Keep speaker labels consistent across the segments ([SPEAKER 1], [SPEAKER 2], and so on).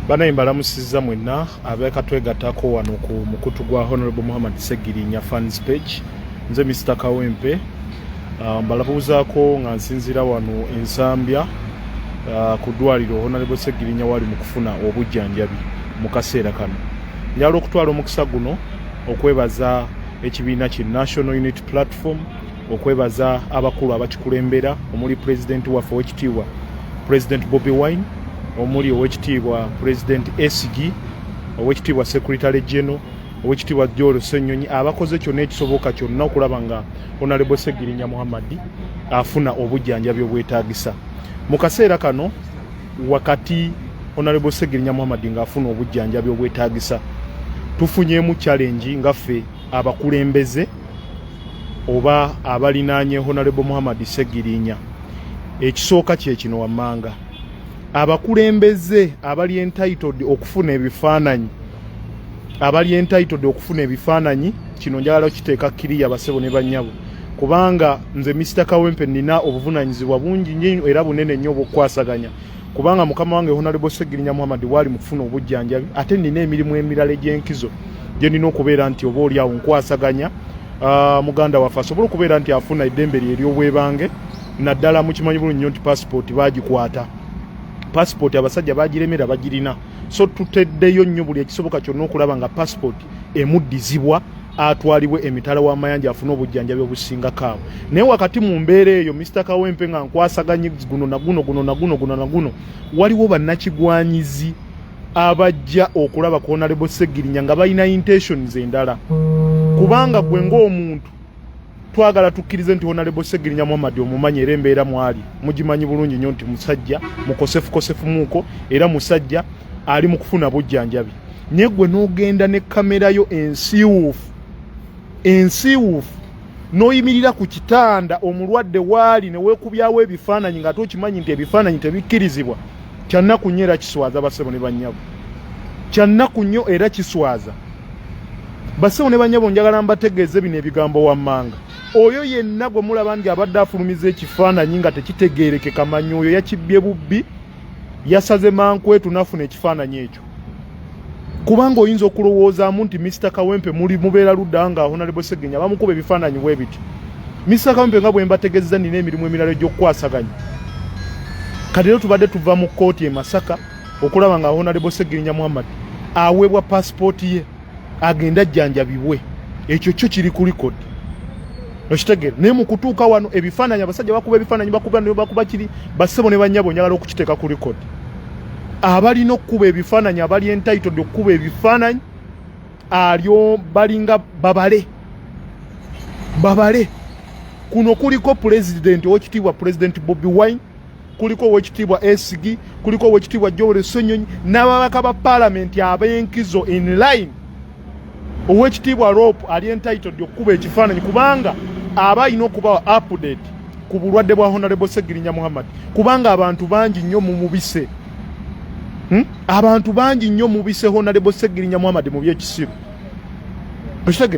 [SPEAKER 1] Bana imbalamusizza mwenna abeka twegatako wano ku mukutu gwa Honorable Muhammad Ssegirinya fans page. Nze Mr. Kawempe mbalabuzaako nga nsinzira wano ensambya ku Ddwaliro Honorable Ssegirinya wali mu kufuna obujjanjabi mu kaseera kano. Njala okutwala omukisa guno okwebaza ekibiina ki National Unity Platform, okwebaza abakulu abakikulembera omuli President waffe ow'ekitiibwa President Bobi Wine, omuli ow'ekitiibwa President Ssegirinya, ow'ekitiibwa Secretary General, ow'ekitiibwa Ddwaliro abakoze kyonna ekisoboka kyonna okulaba nga Honorable Ssegirinya Muhammad afuna obujjanjabi obwetaagisa. Mu kaseera kano wakati Honorable Ssegirinya Muhammad ng'afuna obujjanjabi obwetaagisa, tufunyeemu challenge ngaffe abakulembeze oba abalinaanye Honorable Muhammad Ssegirinya. Ekisooka kye kino wammanga, abakulembeze abali entitled okufuna ebifaananyi, kino njagala kiteeka kiriya basebo ne bannyabo, kubanga nze Mr. Kawempe nina obuvunaanyizibwa bungi nnyo era bunene nnyo obw'okukwasaganya, kubanga mukama wange Honorable Ssegirinya Muhammad wali mu kufuna obujjanjabi, ate nina emirimu emirala egy'enkizo gye nina okubeera nti oba oli awo nkwasaganya muganda waffe asobola okubeera nti afuna eddembe lye ery'obwebange, naddala mukimanyi bulungi nnyo nti passport bagikwata. Passport abasajja bagiremera bagirina, so tuteddeyo nnyo buli ekisoboka kyonna okulaba nga passport emuddizibwa atwalibwe emitala w'amayanja afune obujjanjabi obusinga kaawo. Naye wakati mu mbeera eyo Mr. Kawempe nga nkwasaganye guno na guno, waliwo bannakigwanyizi abajja okulaba ku Honorable Ssegirinya nga balina intentions endala, kubanga gwe ng'omuntu twagala tukkirize nti Honorable Ssegirinya Muhammad omumanyi era embeera mwali mugimanyi bulungi nnyo nti musajja mukosefu muuko era musajja ali mu kufuna bujjanjabi. Naye gwe n'ogenda ne kamera yo ensiiwuufu n'oyimirira ku kitanda omulwadde waali ne weekubyawo ebifaananyi nga tokimanyi nti ebifaananyi tebikkirizibwa, kyannaku nnyo era kiswaza basebo ne bannyabo, kyannaku nnyo era kiswaza basebo ne bannyabo. Njagala mbategeeze bino ebigambo wammanga, oyo yenna gwe mulaba nti abadde afulumiza ekifaananyi nga tekitegeerekeka manyi oyo yakibbye bubbi, yasaze mankwetu nafuna ekifaananyi ekyo, kubanga oyinza okulowoozaamu nti Mr. Kawempe mubeera ludda nga Honorable Ssegirinya bamukuba ebifaananyi bwe biti. Mr. Kawempe nga bwe mbategeeza nina emirimu emirala egy'okukwasaganya. Kati rero tubadde tuva mu kkooti e Masaka okulaba nga Honorable Ssegirinya Muhammad aweebwa passport ye agenda ajjanjabibwe. Ekyo kyo kiri ku record. Okitegeera, naye mu kutuuka wano ebifaananyi abasajja bakuba ebifaananyi bakuba kiri basebo ne bannyabo, njagala okukiteeka ku record. Abalina okukuba ebifaananyi abali entitled okukuba ebifaananyi alyo balinga babale. Kuno kuliko President ow'ekitiibwa President Bobi Wine, kuliko ow'ekitiibwa Ssegirinya, kuliko ow'ekitiibwa Ddwaliro n'ababaka ba Parliament ab'enkizo in line. Ow'ekitiibwa Rope ali entitled okukuba ekifaananyi kubanga aba alina okubawa update ku bulwadde bwa Honorable Ssegirinya Muhammad, kubanga abantu bangi nnyo mubise. Abantu bangi nnyo mubise Honorable Ssegirinya Muhammad mu by'ekisibo.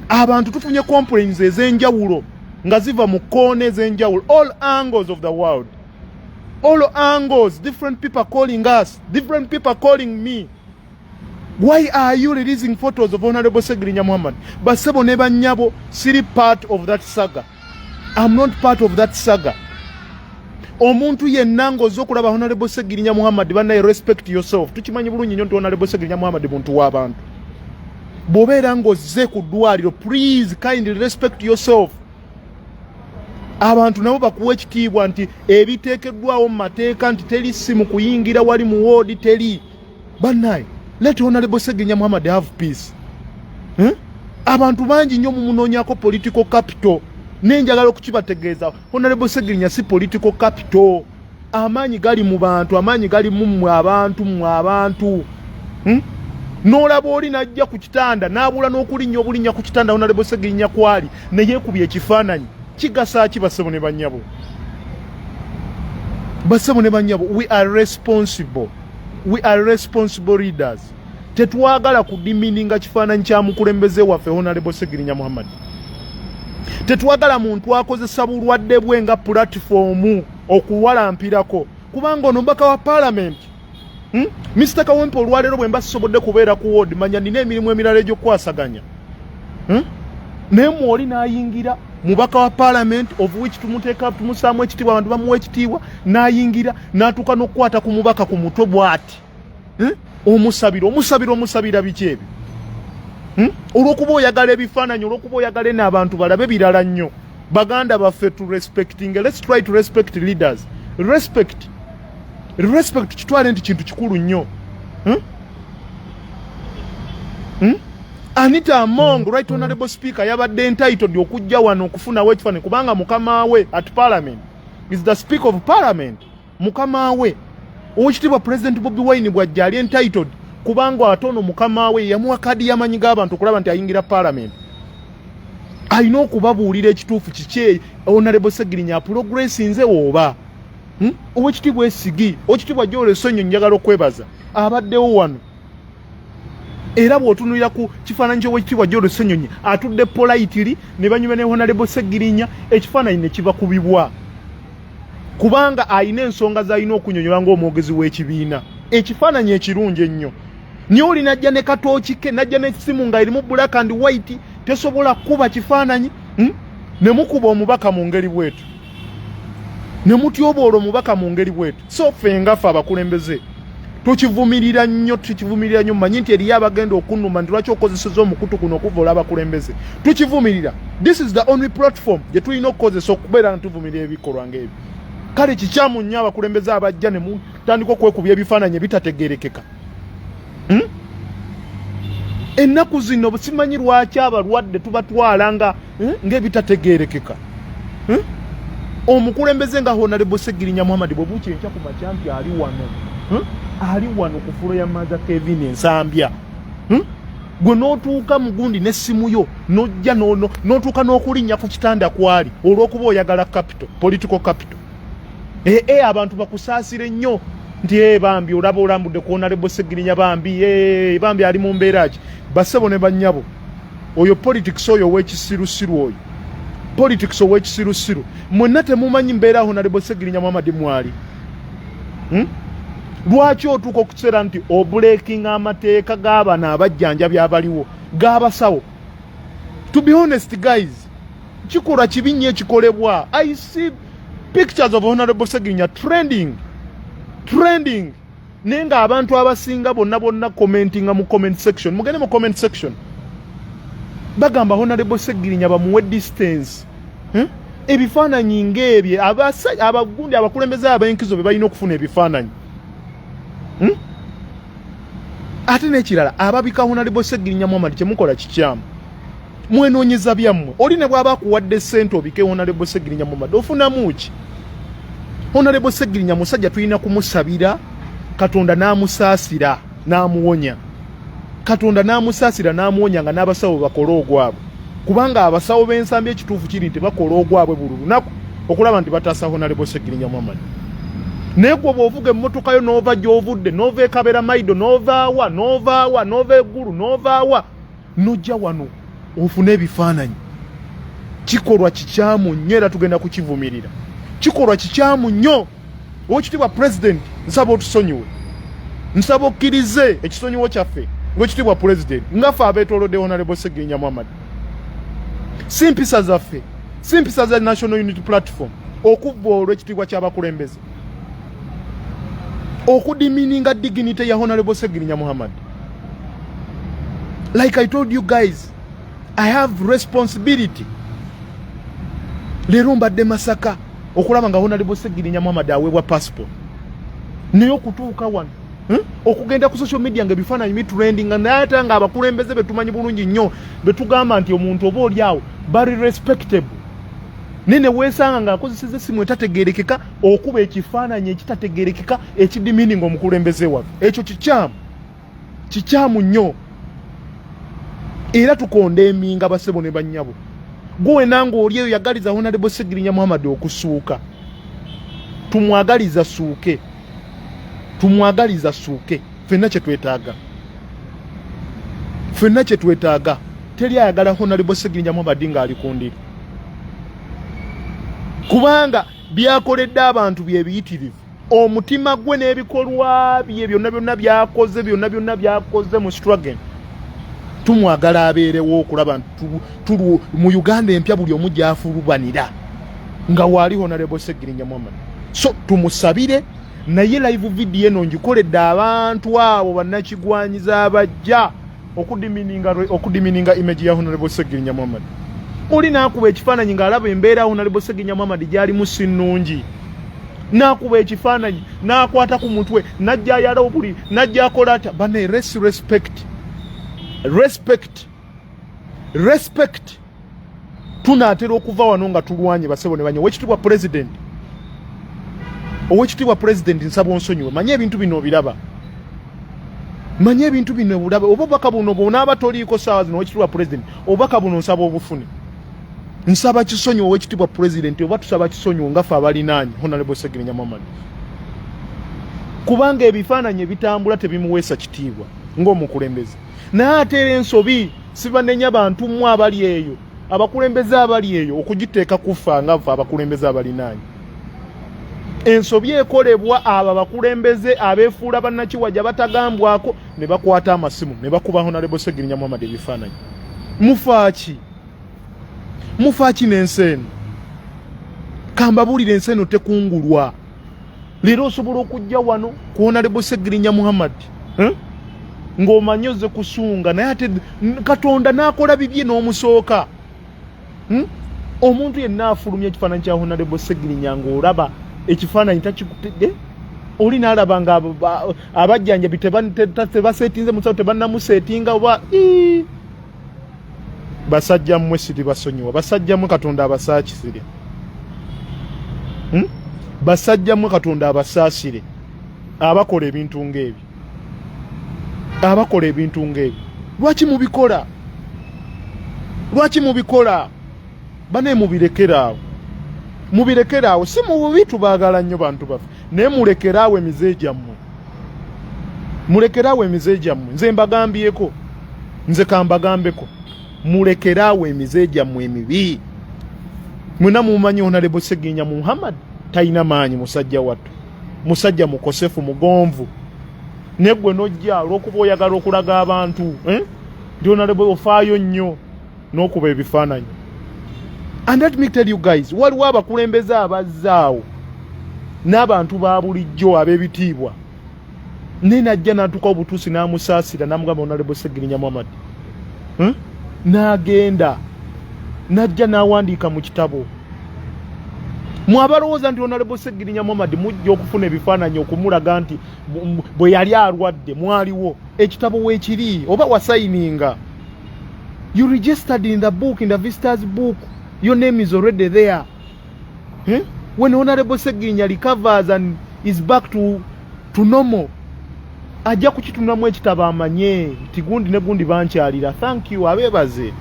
[SPEAKER 1] Abantu tufunye complaints ez'enjawulo nga ziva mu koona ez'enjawulo, all angles of the world, all angles, different people calling us, different people calling me. Why are you releasing photos of Honorable Ssegirinya Muhammad? Basebo ne bannyabo, siri part of that saga. I'm not part of that saga. Omuntu yenna ng'ozze okulaba Honorable Ssegirinya Muhammad, bannaye respect yourself. Tukimanyi bulungi nnyo nti Honorable Ssegirinya Muhammad muntu w'abantu. Bw'obeera ng'ozze ku Ddwaliro, please kindly respect yourself. Abantu nabo bakuwa ekitiibwa nti ebiteekeddwawo mu mateeka nti teri simu kuyingira wali mu woodi teri. Bannaye, let Honorable Ssegirinya Muhammad have peace. Abantu bangi nnyo mumunoonyako political capital. Nenjagala okukibategeeza, Honorable Ssegirinya si political capital. Amaanyi gali mu bantu, amaanyi gali mu abantu. N'olaba oli n'ajja ku kitanda n'abula n'okulinnya ku kitanda Honorable Ssegirinya kwali ne yeekubya ekifaananyi, kigasa ki basebo ne bannyabo? Basebo ne bannyabo, we are responsible leaders. Tetwagala kudimininga kifaananyi kya mukulembeze waffe Honorable Ssegirinya Muhammad. Tetwagala muntu akozesa bulwadde bwe nga platform okuwalampirako, kubanga ono mbaka wa Parliament Mr. Kawempe olwaleero bwe mbasobodde kubeera ku ward manya nina emirimu emirala egy'okwasaganya. Naye mwoli n'ayingira mubaka wa parliament of which tumusaamu ekitiibwa abantu bamuwa ekitiibwa n'ayingira n'atuuka n'okukwata ku mubaka ku mutwe bw'ati. Omusabira biki ebyo? Olw'okuba oyagala ebifaananyi, olw'okuba oyagala n'abantu balabe birala nnyo. Baganda baffe to respecting. Let's try to respect leaders. Respect kitwale nti kintu kikulu nnyo. Anita Among, Right Honorable Speaker, yabadde entitled okujja wano okufunawo ekifaananyi kubanga mukama we at Parliament is the Speaker of Parliament. Mukama we Oweekitiibwa President Bobi Wine bw'ajja ali entitled kubanga atono mukama we yamuwa kadi y'amanyi g'abantu okulaba nti ayingira Parliament. Alina okubabuulira ekituufu kiki Honorable Ssegirinya progress nze oba. Oweekitiibwa Esigi, Oweekitiibwa Joel Ssennyonyi njagala okwebaza abaddewo wano. Era bw'otunuulira ku kifaananyi ky'Oweekitiibwa Joel Ssennyonyi atudde politely ne banyuma ne Honorable Ssegirinya ekifaananyi ne kibakubibwa. Kubanga alina ensonga z'alina okunyonyola ng'omwogezi w'ekibiina. Ekifaananyi ekirungi ennyo. Niye oli najja ne katooki ke, najja n'essimu nga erimu black and white, tesobola kuba kifaananyi, ne mukuba omubaka mu ngeri bwetu. Ne mutyoboola omubaka mu ngeri bwetu. So ffe ngaffe abakulembeze tukivumirira nnyo mmanyi nti eriyo abagenda okunnuma nti lwaki okozesezza omukutu guno okuvoola abakulembeze. Tukivumirira. This is the only platform gye tulina okukozesa okubeera nga tuvumirira ebikolwa ng'ebyo. Kale kikyamu nnyo abakulembeze abajja ne mutandika okwekubya ebifaananyi ebitategeerekeka. Ennaku zino simanyi lwaki abalwadde tubatwala ng'ebitategeerekeka. Omukulembeze nga Honorable Ssegirinya Muhammad bwe bukya enkya ku makya nti ali wano. Ali wano ku fulo ya Maza Kevin Ensambya. Gwe n'otuuka mugundi n'essimu yo n'ojja n'otuuka n'okulinnya ku kitanda kwali olw'okuba oyagala capital, political capital. Abantu bakusaasire nnyo nti bambi olaba olambudde ku Honorable Ssegirinya bambi ali mu mbeera ki. Bassebo ne bannyabo oyo politics oyo ow'ekisirusiru oyo. Politics ow'ekisirusiru. Mwenna temumanyi mbeera Honorable Ssegirinya Muhammad mwali. Lwaki otuuka okuseera nti obuleekinga amateeka g'abana abajjanjabi abaliwo g'abasawo? To be honest guys, kikolwa kibi nnyo ekikolebwa. I see pictures of Honorable Ssegirinya trending. Naye nga abantu abasinga bonna commentinga mu comment section. Mugende mu comment section. Bagamba Honorable Ssegirinya bamuwe distance. Ebifaananyi ng'ebyo abagundi abakulembeze ab'enkizo be balina okufuna ebifaananyi. Ate n'ekirala ababika Honorable Ssegirinya Muhammad kyemukola kikyamu. Mwenoonyeza byammwe. Oli ne bw'aba akuwadde ssente obike Honorable Ssegirinya Muhammad ofunamu ki? Honorable Ssegirinya musajja tulina kumusabira Katonda n'amusaasira n'amuwonya. Katonda n'amusaasira n'amuwonya nga n'abasawo bakola ogwabwe. Kubanga abasawo b'ensambi ekituufu kiri nti bakola ogwabwe buli lunaku okulaba nti bataasa Honorable Ssegirinya Muhammad. Naye gwe bw'ovuga emmotoka yo n'ova gy'ovudde, n'ova e Kabera Maido, n'ova eggulu, n'ovaawa, n'ojja wano ofune ebifaananyi. Kikolwa kikyamu nnyo era tugenda kukivumirira. Kikolwa kikyamu nnyo. Oweekitiibwa President nsaba otusonyiwe. Nsaba okkirize ekisonyiwo kyaffe ng'Oweekitiibwa President ngaffe abeetoolodde Honorable Ssegirinya Muhammad. Si mpisa zaffe, si mpisa za National Unity Platform okuvvoola olw'ekitiibwa ky'abakulembeze. Okudimininga dignity ya Honorable Ssegirinya Muhammad. Like I told you guys, I have responsibility. Leero mbadde Masaka okulaba nga Honorable Ssegirinya Muhammad aweebwa passport. Naye okutuuka wano okugenda ku social media nga ebifaananyi bitrendinga naye ate nga abakulembeze betumanyi bulungi nnyo betugamba nti omuntu oba oli awo bali respectable. Nene weesanga ng'akozesezza essimu etategeerekeka okuba ekifaananyi ekitategeerekeka ekidimininga omukulembeze waffe. Ekyo kikyamu nnyo. Era tukonda eminga bassebo ne bannyabo. Gwe nange oli eyo yagaliza Honorable Ssegirinya Muhammad okusuuka. Tumwagaliza suuke. Tumwagaliza suuke. Ffenna kye twetaaga. Teri ayagala Honorable Ssegirinya Muhammad ng'ali ku ndiri. Kubanga byakoledde abantu bye biyitirivu. omutima gwe n'ebikolwa bye byonna byakoze mu struggle tumwagala abeerewo okulaba tulu mu Uganda empya buli omu gyafulubanira nga waali Honorable Ssegirinya Muhammad. So tumusabire naye live video eno ngikoledde abantu abo bannakigwanyiza abajja okudimininga image ya Honorable Ssegirinya Muhammad. Oli naakuba ekifaananyi ng'alaba embeera Honorable Ssegirinya Muhammad gyalimu si nnungi. Naakuba ekifaananyi n'akwata ku mutwe najja ayala obuli najja akola ata bane respect tunaatera okuva wano nga tulwanye basebo ne banya owekitibwa president nsaba onsonyiwe manye ebintu bino obiraba obubaka buno bw'onaaba toliiko saawa zino owekitibwa president obubaka buno nsaba obufune nsaba kisonyiwe owekitibwa president oba tusaba kisonyiwe ngaffe abalinaanye Honorable Ssegirinya Muhammad kubanga ebifaananyi ebitambula tebimuweesa kitiibwa ng'omukulembeze naye ate era ensobi sibanenya bantu mmwe abali eyo abakulembeze abali eyo okugiteeka kufa ngaffe abakulembeze abalinaanye ensobi ekolebwa abo abakulembeze abeefuula bannakiwajja batagambwako ne bakwata amasimu ne bakuba Honorable Ssegirinya Muhammad ebifaananyi mufaaki n'ensi eno kambabuulira ensi eno tekungulwa leero osobola okujja wano ku Honorable Ssegirinya Muhammad ng'omanyi ozze kusunga naye ate Katonda n'akola bibye n'omusooka omuntu yenna afulumya ekifaananyi kya Honorable Ssegirinya ng'olaba ekifaananyi takikutedde oli n'alaba nga abajjanjabi tebaseetinze musawo tebannamuseetinga oba basajja mmwe siri basonyiwa basajja mmwe Katonda abasaakisire basajja mmwe Katonda abasaasire abakola ebintu ng'ebyo lwaki mubikola bane mubirekeraawo si mu bubi tubaagala nnyo bantu baffe naye mulekeraawo emize gyammwe nze mbagambyeko nze kambagambeko mulekeraawo emize gyammwe emibi mwena mumanyi Honorable Ssegirinya Muhammad talina maanyi musajja mukosefu mugonvu negwe nojja olw'okuba oyagala okulaga abantu ndi Honorable ofaayo nnyo n'okuba ebifaananyi. And let me tell you guys, waliwo abakulembeze abazzaawo n'abantu ba bulijjo ab'ebitiibwa naye najja n'atuuka obutuusi n'amusaasira n'amugamba Honorable Ssegirinya Muhammad n'agenda najja n'awandiika mu kitabo mwabalowooza nti Honorable Ssegirinya Muhammad mujja okufuna ebifaananyi okumulaga nti bwe yali alwadde mwaliwo ekitabo weekiri oba wasayininga you registered in the book, in the visitors book. Your name is already there. When Honorable Ssegirinya recovers and is back to normal, ajja kukitunamu ekitabo amanye nti gundi ne gundi bankyalira. Thank you, abeebaze.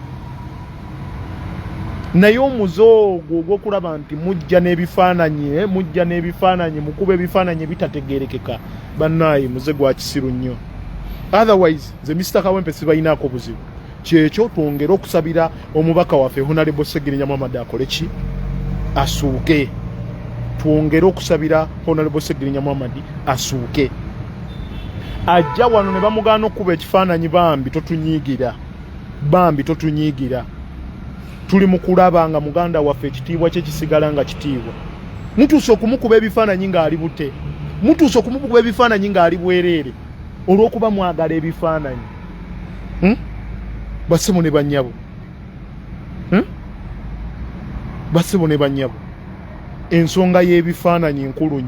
[SPEAKER 1] Naye omuzoogo ogw'okulaba nti mujja n'ebifaananyi mukuba ebifaananyi ebitategeerekeka bannaayi muze gwa kisiru nnyo. Otherwise nze Mr. Kawempe sibalinaako buzibu. Kyekyo twongere okusabira omubaka waffe Honorable Ssegirinya Muhammad akole ki? Asuuke. Twongere okusabira Honorable Ssegirinya Muhammad asuuke. Ajja wano ne bamugaana okuba ekifaananyi bambi totunyiigira. Tuli mu kulaba nga muganda waffe ekitiibwa kye kisigala nga kitiibwa. Mutuuse okumukuba ebifaananyi ng'ali bute. Mutuuse okumukuba ebifaananyi ng'ali bwereere olw'okuba mwagala ebifaananyi. Basebo ne bannyabo. Ensonga y'ebifaananyi nkulu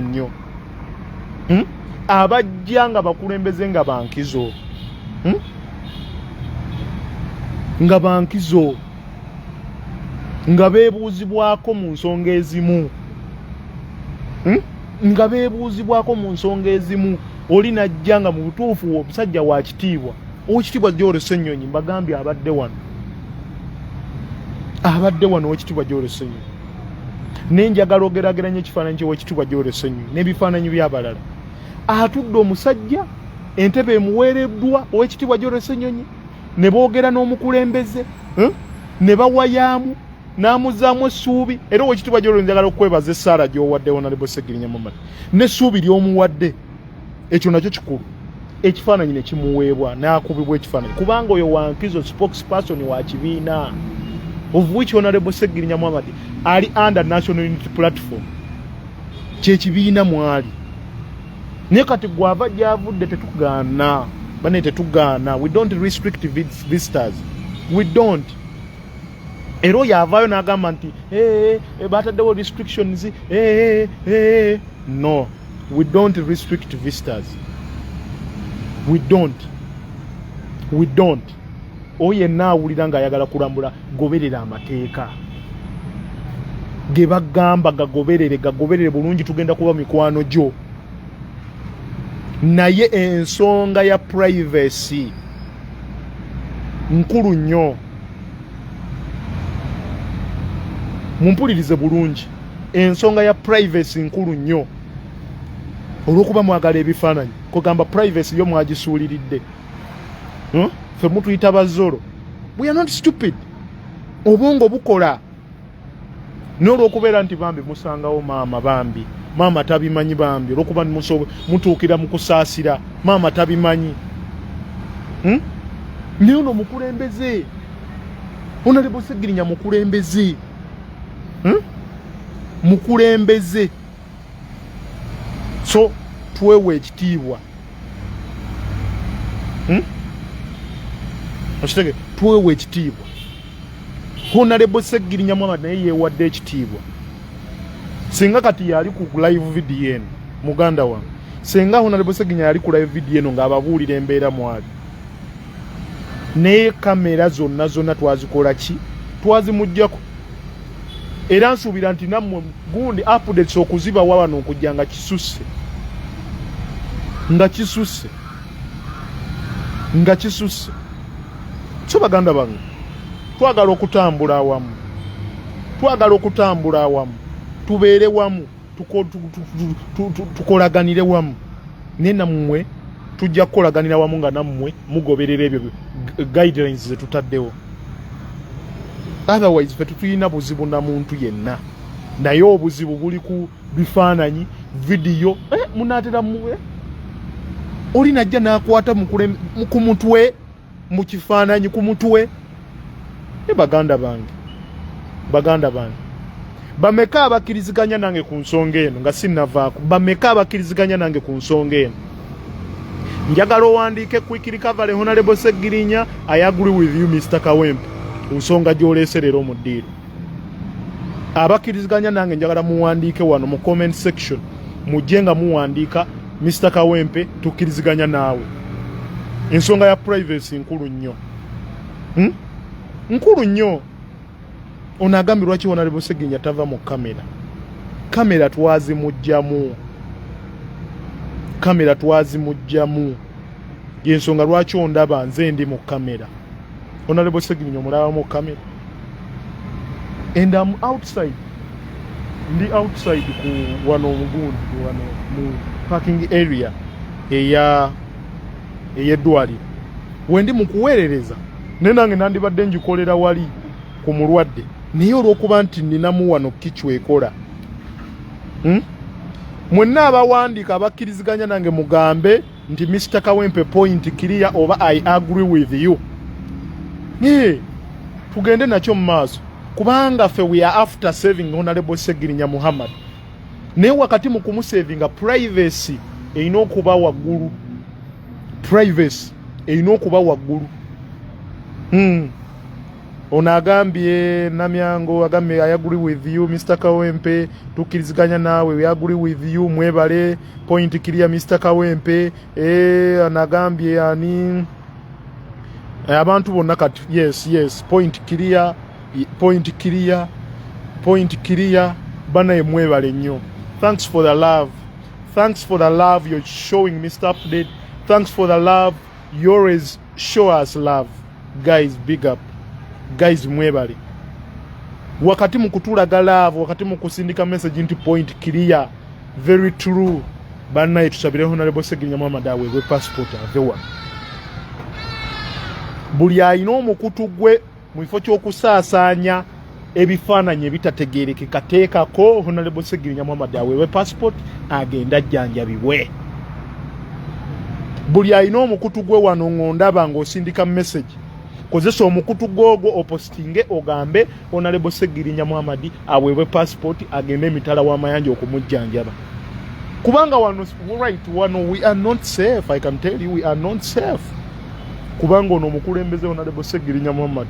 [SPEAKER 1] nnyo. Abajja nga bakulembeze nga bankizo. Nga beebuuzibwako mu nsonga ezimu. Oli najja nga mu butuufu omusajja wa kitiibwa. Owekitiibwa Gyole Ssenyonyi mbagambye abadde wano owekitiibwa Gyole Ssenyonyi. Ne njagala ogerageranya ekifaananyi ky'owekitiibwa Gyole Ssenyonyi n'ebifaananyi by'abalala. Atudde omusajja entebe emuweereddwa owekitiibwa Gyole Ssenyonyi ne boogera n'omukulembeze ne bawayaamu n'amuzaamu essuubi era owekitiibwa gy'olwo njagala okwebaza essaala gy'owadde Honorable Ssegirinya Muhammad n'essuubi ly'omuwadde ekyo nakyo kikulu ekifaananyi ne kimuweebwa n'akubibwa ekifaananyi kubanga oyo wankizo spokesperson wa kibiina of which Honorable Ssegirinya Muhammad ali under National Unity Platform kyekibiina mwali naye kati gwava gyavudde tetugaana bane tetugaana we don't restrict visitors we don't ero yavaayo n'agamba nti bataddewo restrictions no we don't restrict visitors we don't oyo yenna awulira ng'ayagala kulambula goberera amateeka ge bagamba gagoberere bulungi tugenda kuba mikwano gyo naye ensonga ya privacy nkulu nnyo mumpulirize bulungi ensonga ya privacy nkulu nnyo olw'okuba mwagala ebifaananyi kugamba privacy yo mwagisuuliridde ffe mutuyita bazolo we are not stupid obwongo bukola n'olw'okubeera nti bambi musangawo maama tabimanyi bambi olw'okuba mutuukira mu kusaasira maama tabimanyi naye ono mukulembeze Honorable Ssegirinya mukulembeze so tuwewe ekitiibwa okitege tuwewe ekitiibwa Honorable Ssegirinya Muhammad naye yeewadde ekitiibwa singa kati yali ku live video eno muganda wange singa Honorable Ssegirinya yali ku live video eno ng'ababuulira embeera mwali naye kamera zonna twazikola ki twazimuggyako era nsuubira nti nammwe gundi updates okuzibawa wano okujja nga kisusse so baganda bange twagala okutambula awamu tubeere wamu tukolaganire wamu naye nammwe tujja kukolaganira wamu nga nammwe mugoberera ebyo guidelines zetutaddewo otherwise ffe tutuyina buzibu na muntu yenna naye obuzibu buli ku bifaananyi vidiyo munaatera muwe oli najja n'akwata ku mutwe mu kifaananyi ku mutwe baganda bange bameka abakkiriziganya nange ku nsonga eno nga sinnavaako bameka abakkiriziganya nange ku nsonga eno njagala owandiike quick recovery Honorable Ssegirinya I agree with you Mr. Kawempe nsonga gy'oleeserera mu ddiiro abakkiriziganya nange njagala muwandiike wano mu comment section mujje nga muwandiika Mr. Kawempe tukkiriziganya naawe ensonga ya privacy nkulu nnyo ono agambye lwaki Honorable Ssegirinya tava mu kamera twazimugjamu yensonga lwaki ondaba nze ndi mu kamera Honorable Ssegirinya omulaba mu kamera and I'm outside ku wano omugundi wano mu parking area ey'eddwaliro wendi mu kuweerereza naye nange nandibadde ngikolera wali ku mulwadde naye olw'okuba nti ninamu wano kichwekola mwenna abawandiika abakkiriziganya nange mugambe nti Mr. Kawempe point clear oba I agree with you tugende nakyo mu maaso kubanga ffe we are after saving Honorable Ssegirinya Muhammad naye wakati mu kumusavinga privacy erina okuba waggulu ono agambye namyango agambye I agree with you Mr. Kawempe tukkiriziganya naawe we agree with you mwebale point clear Mr. Kawempe anagambye ani abantu bonna kati yes point clear banaye mwebale nnyo thanks for the love you're showing Mr. Update thanks for the love you always show us love guys big up guys mwebale wakati mukutulaga love wakati mukusindika message nti point clear very true banaye tusabire Honorable Ssegirinya Muhammad aweebwe passport avewa buli ayina omukutu gwe mu kifo ky'okusaasaanya ebifaananyi ebitategeerekeka teekako Honorable Ssegirinya Muhammad aweebwe passport agenda ajjanjabibwe. Buli alina omukutu gwe wano ng'ondaba ng'osindika message, kozesa omukutu gwogwo opostinge ogambe Honorable Ssegirinya Muhammad aweebwe passport agende emitala w'amayanja okumujjanjaba. Kubanga wano we are not safe. I can tell you we are not safe. Kubanga ono mukulembeze Honorable Ssegirinya Muhammad,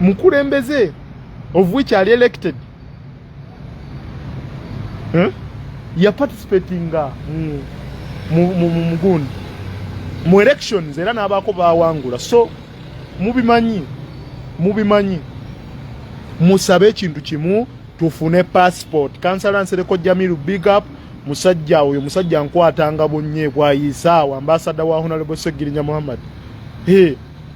[SPEAKER 1] mukulembeze of which are elected, ya participating Muganda mu elections era n'abaako baawangula. So mubimanyi musabe ekintu kimu, tufune passport. Kansala Nsereko Jamiru, big up. Musajja oyo musajja nkwatanga bonye bwayisaawa ambassador wa Honorable Ssegirinya Muhammad.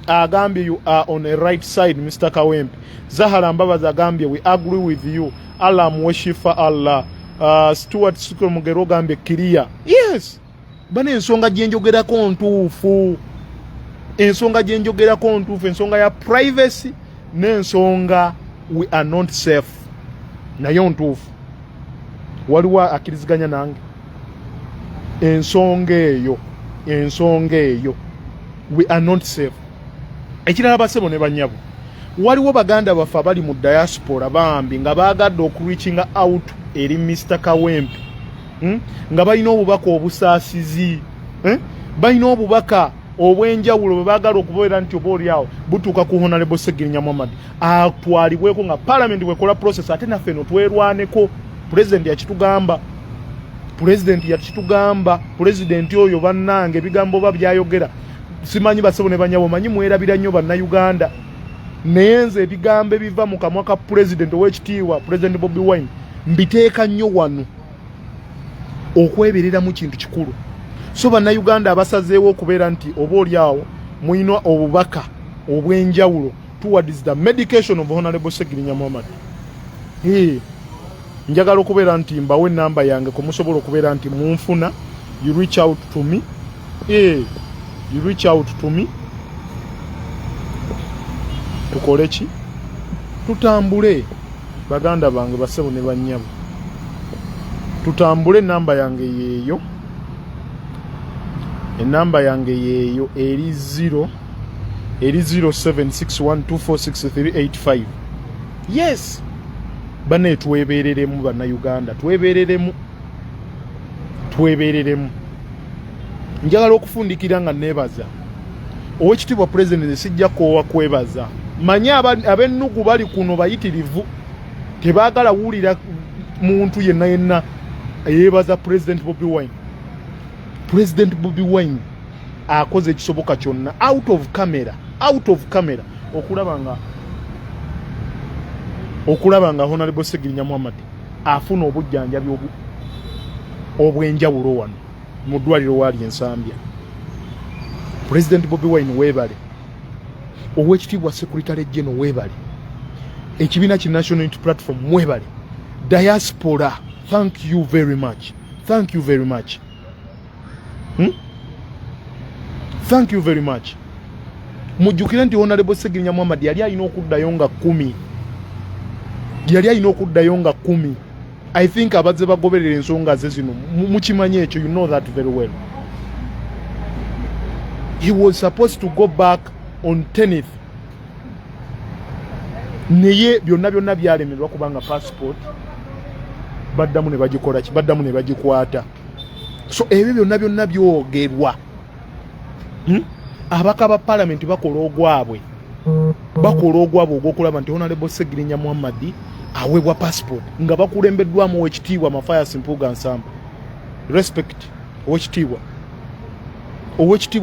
[SPEAKER 1] Agambye you are on the right side, Mr. Kawempe. Zahara Mbabazi agambye we agree with you. Allah mweshifa Allah. Stuart Sukro Mugero gambye clear. Yes. Bane ensonga gyenjogerako ntuufu. Ensonga ya privacy n'ensonga we are not safe. Nayo ntuufu. Waliwo akiriziganya nange. Ensonga eyo we are not safe. Ekirala basebo ne banyabo, waliwo baganda bafa bali mu diaspora bambi nga baagadde okureaching out eri Mr. Kawempe, nga balina obubaka obusaasizi, balina obubaka obwenjawulo bwe baagala okubeera nti oba oliawo butuuka ku Honorable Ssegirinya Muhammad atwalibweko nga parliament bwekola process, ate naffe no twerwaneko. President yakitugamba, president oyo bannange ebigambo babyayogera simanyi basebo ne banyabo, manyi mwerabira nnyo bannayuganda, naye nze ebigambo ebiva mu kamwa ka president ow'ekitiibwa President Bobi Wine mbiteeka nnyo wano okweberera mu kintu kikulu. So bannayuganda abasazeewo okubeera nti oba oliawo muyina obubaka obwenjawulo towards the medication of Honorable Ssegirinya Muhammad. Njagala okubeera nti mbawe namba yange kumusobola okubeera nti munfuna, you reach out to me. You reach out to me. Tukole ki? Tutambule baganda bange basebo ne banyabo. Tutambule, namba yange yeeyo. Enamba yange yeeyo eri 0761246385. Yes. Bane twebereremu bannayuganda, twebereremu. Njagala okufundikira nga nebaza Owekitiibwa President sijja koowa kwebaza. Manyi abennugu bali kuno bayitirivu, tebaagala wulira muntu yenna yeebaza President Bobi Wine. President Bobi Wine akoze ekisoboka kyonna out of camera okulaba nga Honorable Ssegirinya Muhammad afuna obujjanjabi obwenjawulo wano mu ddwaliro wali ensambya. President Bobi Wine weebale. Owekitiibwa Secretary General weebale. Ekibiina ki National Unity Platform weebale. Diaspora, thank you very much. Thank you very much. Thank you very much. Mujjukire nti Honorable Ssegirinya Muhammad yali alina okuddayo nga 10. I think abazze bagoberera ensonga ze zino mukimanyi ekyo, you know that very well. He was supposed to go back on 10th. Naye byonna byalemerwa kubanga passport baddamu ne bagikola ki, baddamu ne bagikwata. So ebyo byonna byogerwa. Abaka ba parliament bakola ogwabwe ogw'okulaba nti Honorable Ssegirinya Muhammad aweebwa passport nga bakulembeddwamu Owekitiibwa Mathias Mpuuga Nsamba. Respect Owekitiibwa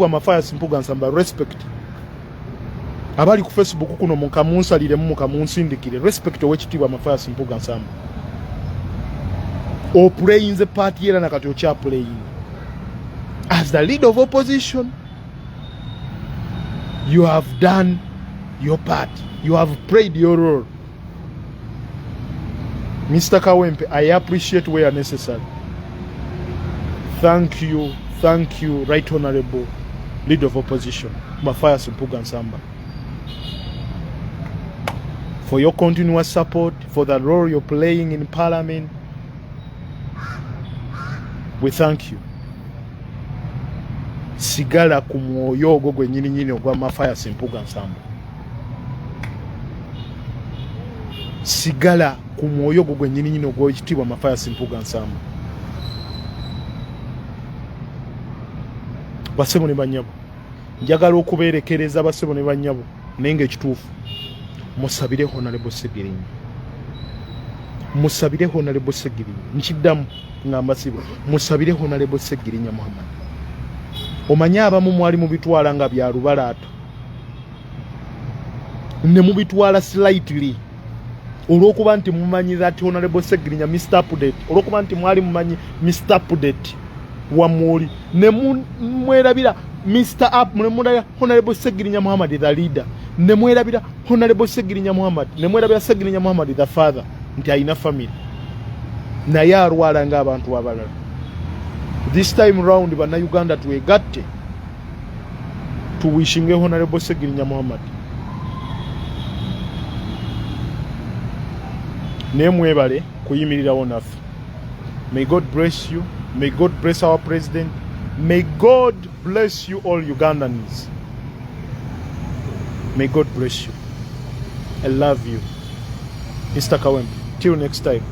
[SPEAKER 1] Mathias Mpuuga Nsamba, respect. Abali ku Facebook kuno mukamunsaliremu mukamunsindikire, respect Owekitiibwa Mathias Mpuuga Nsamba. Oplayinze party era nakati okyaplaying. As the leader of opposition, you have done your part. You have played your role. Mr. Kawempe, I appreciate where necessary. Thank you, Right Honorable Leader of Opposition, Mathias Mpuuga Nsamba. for your continuous support, for the role you're playing in Parliament. We thank you. Sigala ku mwoyo ogwo gwennyini ogwa Mafaya Simpuga Nsamba. Sigala ku mwoyo ogwo gwennyini ogw'ekitiibwa Mafaya Simpuga Nsamba. Basebo ne bannyabo, njagala okubeerekereza basebo ne bannyabo naye ng'ekituufu musabire Honorable Ssegirinya. Musabire Honorable Ssegirinya. Nkiddamu ngamba sibo. Musabire Honorable Ssegirinya Muhammad. Omanyi abamu mwali mubitwala nga bya lubalaata. Ne mubitwala slightly. Olw'okuba nti mumanyi that Honorable Ssegirinya Mr. Update. Olw'okuba nti mwali mumanyi Mr. Update wamuli. Ne mwerabira Mr. Up, mwerabira Honorable Ssegirinya Muhammad the leader. Ne mwerabira Honorable Ssegirinya Muhammad. Ne mwerabira Ssegirinya Muhammad the father. Nti alina family. Naye alwala ng'abantu abalala. This time round Bannayuganda twegatte tuwishinge Honorable Ssegirinya Muhammad. Ne mwebale kuyimirirawo naffe. May God bless you. May God bless our president. May God bless you all Ugandans. May God bless you. I love you. Mr. Kawempe. Till next time.